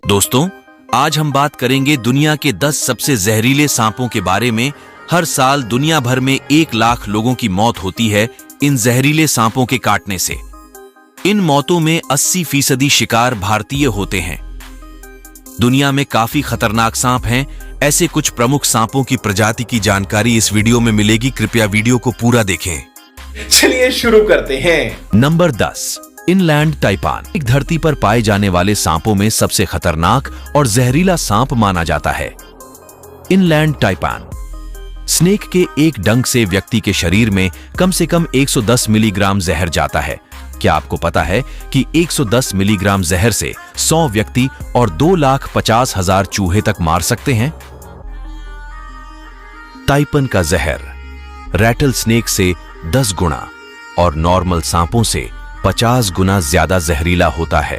दोस्तों, आज हम बात करेंगे दुनिया के 10 सबसे जहरीले सांपों के बारे में। हर साल दुनिया भर में 1 लाख लोगों की मौत होती है इन जहरीले सांपों के काटने से। इन मौतों में 80% शिकार भारतीय होते हैं। दुनिया में काफी खतरनाक सांप हैं। ऐसे कुछ प्रमुख सांपों की प्रजाति की जानकारी इस वीडियो में मिलेगी। कृपया वीडियो को पूरा देखें। चलिए शुरू करते हैं। Number 10, inland taipan. एक धरती पर पाए जाने वाले सांपों में सबसे खतरनाक और जहरीला सांप माना जाता है इनलैंड टाइपान। स्नेक के एक डंक से व्यक्ति के शरीर में कम से कम 110 मिलीग्राम जहर जाता है। क्या आपको पता है कि 110 मिलीग्राम जहर से 100 व्यक्ति और 2,50,000 चूहे तक मार सकते हैं? टाइपन का जहर रैटल स्नेक से 10 गुना और नॉर्मल सांपों से 50 गुना ज्यादा जहरीला होता है।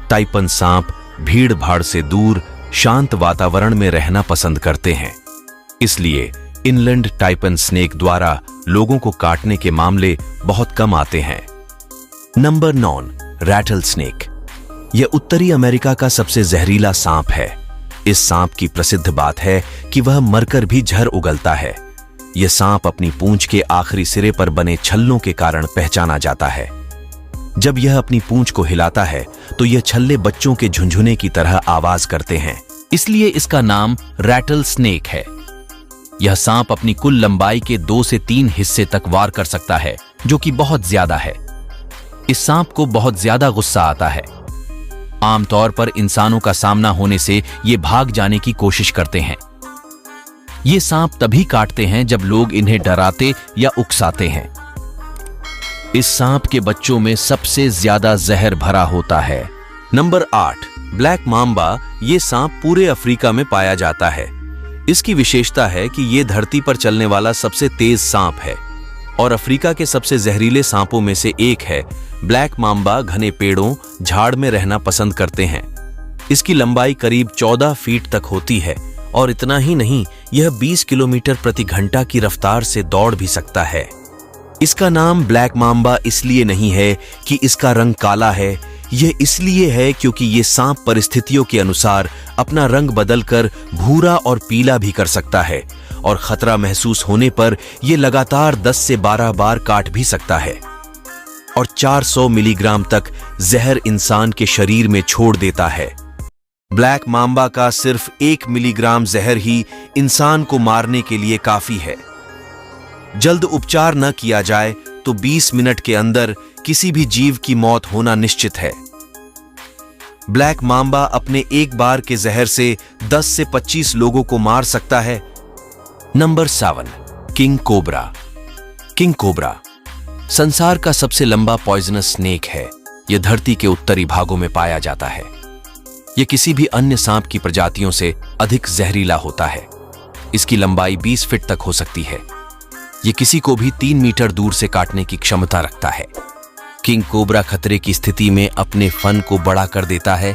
टाइपन सांप भीड़ भाड़ से दूर शांत वातावरण में रहना पसंद करते हैं, इसलिए इनलैंड टाइपन स्नेक द्वारा लोगों को काटने के मामले बहुत कम आते हैं। Number 9, rattlesnake. यह उत्तरी अमेरिका का सबसे जहरीला सांप है। इस सांप की प्रसिद्ध बात है कि वह मरकर भी जहर उगलता है। यह सांप अपनी पूंछ के आखिरी सिरे पर बने छल्लों के कारण पहचाना जाता है। जब यह अपनी पूंछ को हिलाता है तो यह छल्ले बच्चों के झुनझुने की तरह आवाज करते हैं, इसलिए इसका नाम रैटल स्नेक है। यह सांप अपनी कुल लंबाई के 2 से 3 हिस्से तक वार कर सकता है, जो कि बहुत ज्यादा है। इस सांप को बहुत ज्यादा गुस्सा आता है। आमतौर पर इंसानों का सामना होने से ये भाग जाने की कोशिश करते हैं। ये सांप तभी काटते हैं जब लोग इन्हें डराते या उकसाते हैं। इस सांप के बच्चों में सबसे ज्यादा जहर भरा होता है। Number 8, black mamba. ये सांप पूरे अफ्रीका में पाया जाता है। इसकी विशेषता है कि यह धरती पर चलने वाला सबसे तेज सांप है और अफ्रीका के सबसे जहरीले सांपों में से एक है। ब्लैक माम्बा घने पेड़ों, झाड़ में रहना पसंद करते हैं। इसकी लंबाई करीब 14 फीट तक होती है और इतना ही नहीं, यह 20 किलोमीटर प्रति घंटा की रफ्तार से दौड़ भी सकता है। इसका नाम ब्लैक माम्बा इसलिए नहीं है कि इसका रंग काला है, यह इसलिए है क्योंकि यह सांप परिस्थितियों के अनुसार अपना रंग बदलकर भूरा और पीला भी कर सकता है और खतरा महसूस होने पर यह लगातार 10 से 12 बार काट भी सकता है और 400 मिलीग्राम तक जहर इंसान के शरीर में छोड़ देता है। ब्लैक माम्बा का सिर्फ 1 मिलीग्राम जहर ही इंसान को मारने के लिए काफी है। जल्द उपचार न किया जाए तो 20 मिनट के अंदर किसी भी जीव की मौत होना निश्चित है। ब्लैक माम्बा अपने एक बार के जहर से 10 से 25 लोगों को मार सकता है। Number 7, king cobra. King cobra संसार का सबसे लंबा पॉइजनस स्नेक है। यह धरती के उत्तरी भागों में पाया जाता है। यह किसी भी अन्य सांप की प्रजातियों से अधिक जहरीला होता है। इसकी लंबाई 20 फीट तक हो सकती है। यह किसी को भी 3 मीटर दूर से काटने की क्षमता रखता है। किंग कोबरा खतरे की स्थिति में अपने फन को बड़ा कर देता है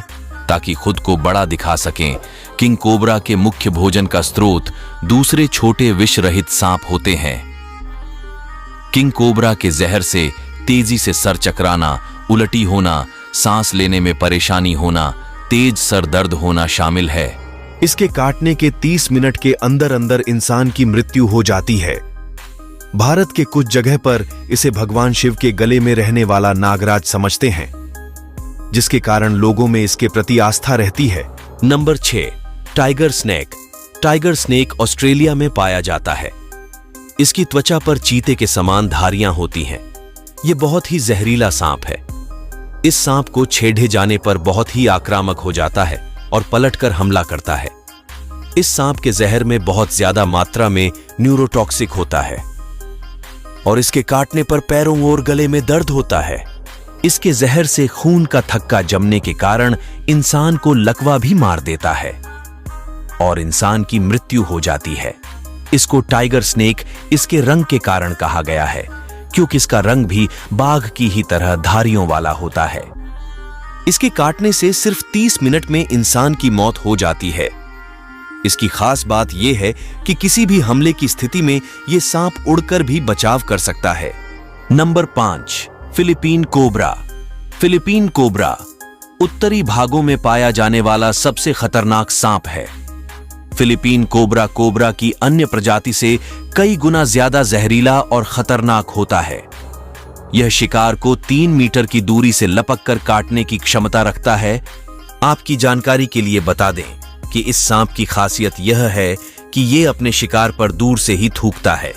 ताकि खुद को बड़ा दिखा सकें। किंग कोबरा के मुख्य भोजन का स्रोत दूसरे छोटे विष रहित सांप होते हैं। किंग कोबरा के जहर से तेजी से सर चकराना, उल्टी होना, सांस लेने में परेशानी होना, तेज सर दर्द होना शामिल है। इसके काटने के 30 मिनट के अंदर अंदर इंसान की मृत्यु हो जाती है। भारत के कुछ जगह पर इसे भगवान शिव के गले में रहने वाला नागराज समझते हैं, जिसके कारण लोगों में इसके प्रति आस्था रहती है। Number 6, tiger snake. Tiger snake Australia में पाया जाता है। इसकी त्वचा पर चीते के समान धारियां होती हैं। यह बहुत ही जहरीला सांप है। इस सांप को छेड़े जाने पर बहुत ही आक्रामक हो जाता है और पलटकर हमला करता है। इस सांप के जहर में बहुत ज्यादा मात्रा में न्यूरोटॉक्सिक होता है और इसके काटने पर पैरों और गले में दर्द होता है। इसके जहर से खून का थक्का जमने के कारण इंसान को लकवा भी मार देता है और इंसान की मृत्यु हो जाती है। इसको टाइगर स्नेक इसके रंग के कारण कहा गया है, क्योंकि इसका रंग भी बाघ की ही तरह धारियों वाला होता है। इसके काटने से सिर्फ 30 मिनट में इंसान की मौत हो जाती है। इसकी खास बात यह है कि किसी भी हमले की स्थिति में यह सांप उड़कर भी बचाव कर सकता है। Number 5, Philippine cobra. Philippine cobra उत्तरी भागों में पाया जाने वाला सबसे खतरनाक सांप है। फिलीपीन कोबरा कोबरा की अन्य प्रजाति से कई गुना ज्यादा जहरीला और खतरनाक होता है। यह शिकार को 3 मीटर की दूरी से लपक कर काटने की क्षमता रखता है। आपकी जानकारी के लिए बता दें कि इस सांप की खासियत यह है कि यह अपने शिकार पर दूर से ही थूकता है।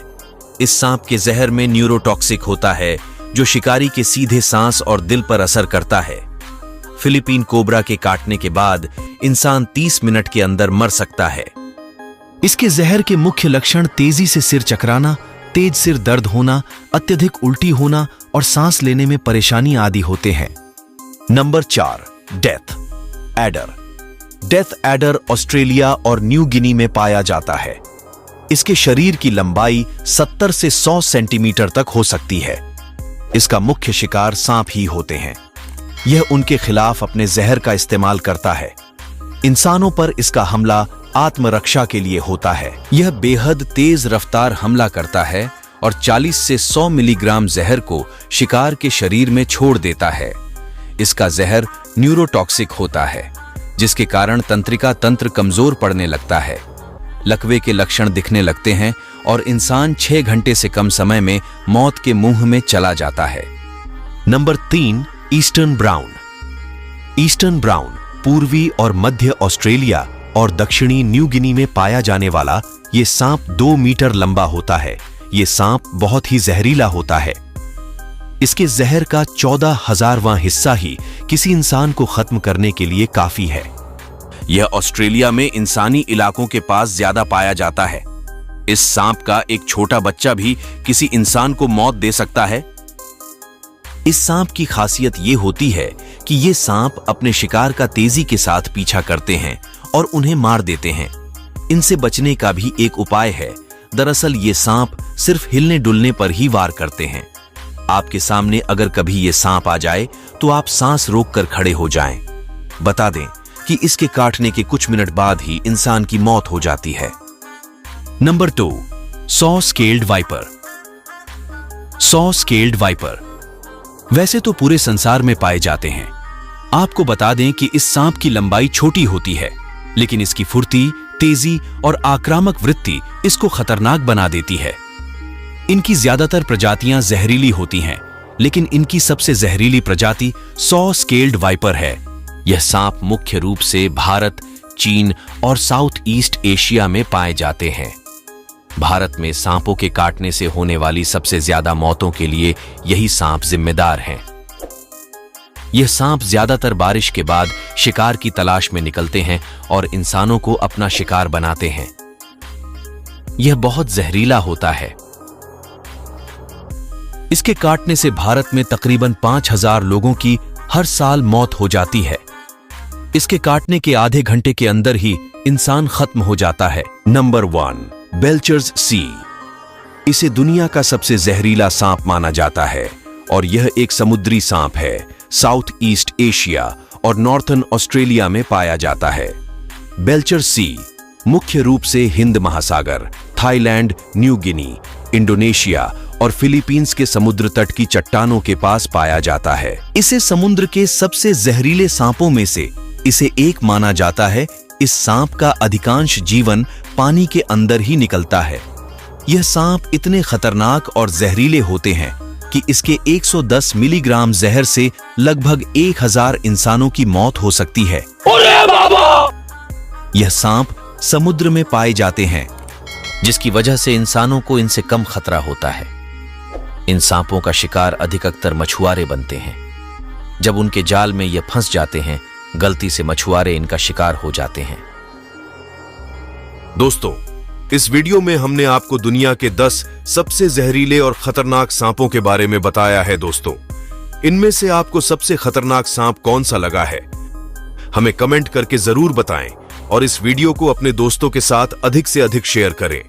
इस सांप के जहर में न्यूरोटॉक्सिक होता है, जो शिकारी के सीधे सांस और दिल पर असर करता है। फिलीपीन कोबरा के काटने के बाद इंसान 30 मिनट के अंदर मर सकता है। इसके जहर के मुख्य लक्षण तेजी से सिर चकराना, तेज सिर दर्द होना, अत्यधिक उल्टी होना और सांस लेने में परेशानी आदि होते हैं। Number 4, death adder. Death adder Australia और न्यू गिनी में पाया जाता है। इसके शरीर की लंबाई 70 से 100 सेंटीमीटर तक हो सकती है। इसका मुख्य शिकार सांप ही होते हैं। यह उनके खिलाफ अपने जहर का इस्तेमाल करता है। इंसानों पर इसका हमला आत्मरक्षा के लिए होता है। यह बेहद तेज रफ्तार हमला करता है और 40 से 100 मिलीग्राम जहर को शिकार के शरीर में छोड़ देता है। इसका जहर न्यूरोटॉक्सिक होता है, जिसके कारण तंत्रिका तंत्र कमजोर पड़ने लगता है। लकवे के लक्षण दिखने लगते हैं और इंसान 6 घंटे से कम समय में मौत के मुंह में चला जाता है। Number 3, eastern brown. Eastern brown पूर्वी और मध्य ऑस्ट्रेलिया और दक्षिणी न्यू गिनी में पाया जाने वाला ये सांप 2 मीटर लंबा होता है। ये सांप बहुत ही जहरीला होता है। इसके जहर का 14,000वां हिस्सा ही किसी इंसान को खत्म करने के लिए काफी है। यह ऑस्ट्रेलिया में इंसानी इलाकों के पास ज्यादा पाया जाता है। इस सांप का एक छोटा बच्चा भी किसी इंसान को मौत दे सकता है। इस सांप की खासियत यह होती है कि ये सांप अपने शिकार का तेजी के साथ पीछा करते हैं और उन्हें मार देते हैं। इनसे बचने का भी एक उपाय है। दरअसल ये सांप सिर्फ हिलने डुलने पर ही वार करते हैं। आपके सामने अगर कभी ये सांप आ जाए तो आप सांस रोककर खड़े हो जाएं। बता दें कि इसके काटने के कुछ मिनट बाद ही इंसान की मौत हो जाती है। Number 2, saw scaled viper. Saw scaled viper वैसे तो पूरे संसार में पाए जाते हैं। आपको बता दें कि इस सांप की लंबाई छोटी होती है, लेकिन इसकी फुर्ती, तेजी और आक्रामक वृत्ति इसको खतरनाक बना देती है। इनकी ज्यादातर प्रजातियां जहरीली होती हैं, लेकिन इनकी सबसे जहरीली प्रजाति सॉ स्केल्ड वाइपर है। यह सांप मुख्य रूप से भारत, चीन और साउथ ईस्ट एशिया में पाए जाते हैं। भारत में सांपों के काटने से होने वाली सबसे ज्यादा मौतों के लिए यही सांप जिम्मेदार हैं। यह सांप ज्यादातर बारिश के बाद शिकार की तलाश में निकलते हैं और इंसानों को अपना शिकार बनाते हैं। यह बहुत जहरीला होता है। इसके काटने से भारत में तकरीबन 5,000 लोगों की हर साल मौत हो जाती है। इसके काटने के आधे घंटे के अंदर ही इंसान खत्म हो जाता है। नंबर 1, बेल्चर्स सी। इसे दुनिया का सबसे जहरीला सांप माना जाता है और यह एक समुद्री सांप है। साउथ ईस्ट एशिया और नॉर्थर्न ऑस्ट्रेलिया में पाया जाता है। बेल्चर सी मुख्य रूप से हिंद महासागर, थाईलैंड, न्यू गिनी, इंडोनेशिया और फिलीपींस के समुद्र तट की चट्टानों के पास पाया जाता है। इसे समुद्र के सबसे जहरीले सांपों में से इसे एक माना जाता है। इस सांप का अधिकांश जीवन पानी के अंदर ही निकलता है। यह सांप इतने खतरनाक और जहरीले होते हैं कि इसके 110 मिलीग्राम जहर से लगभग 1000 इंसानों की मौत हो सकती है। अरे बाबा! यह सांप समुद्र में पाए जाते हैं, जिसकी वजह से इंसानों को इनसे कम खतरा होता है। इन सांपों का शिकार अधिकतर मछुआरे बनते हैं। जब उनके जाल में ये फंस जाते हैं, गलती से मछुआरे इनका शिकार हो जाते हैं। दोस्तों, इस वीडियो में हमने आपको दुनिया के 10 सबसे जहरीले और खतरनाक सांपों के बारे में बताया है। दोस्तों, इनमें से आपको सबसे खतरनाक सांप कौन सा लगा है? हमें कमेंट करके जरूर बताएं और इस वीडियो को अपने दोस्तों के साथ अधिक से अधिक शेयर करें।